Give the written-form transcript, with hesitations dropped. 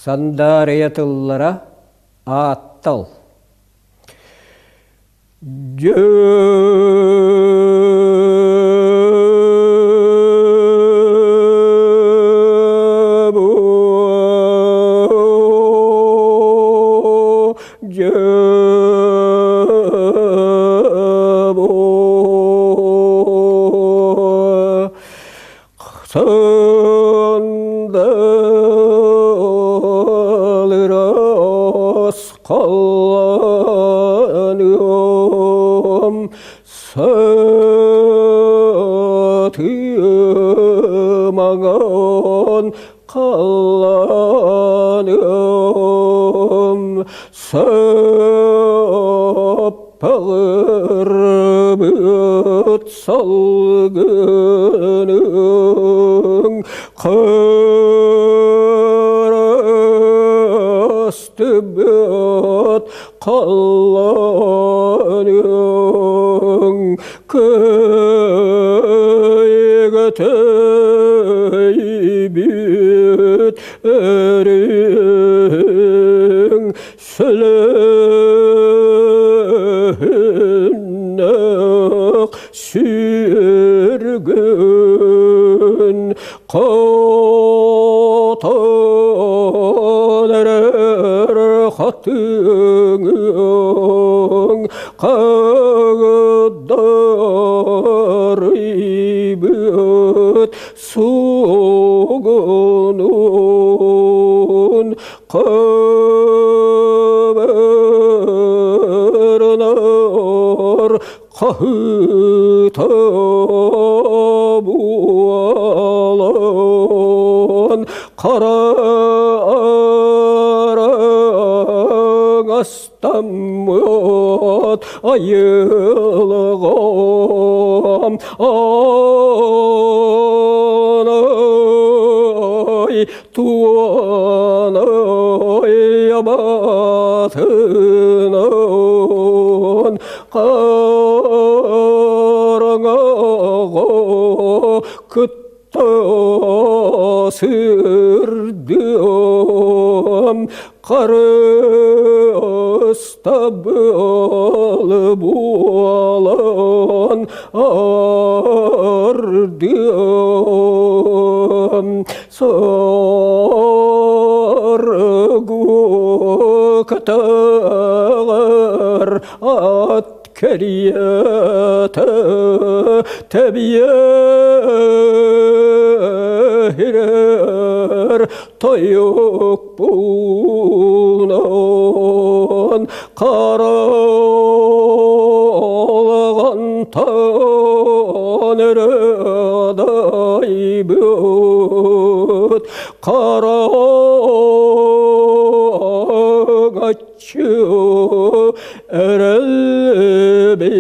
сандарыятыллара аттал. Қаланым сатымаған қаланым саппағырбыт салгының Астыбыт қаланың көйгітей бет әрің сүліннақ сүйіргін қатың қағдарыбыт суғынын қабырнар қағытабуалан қара астаммыт айылғам анай туанай абатынан қараңаға күттасырдым қарыстабылы буалан ардым саргу катағар ат кәрияты тәбиер тойық бұнан қаралған танырдай бұд қарағатшы әрәлбені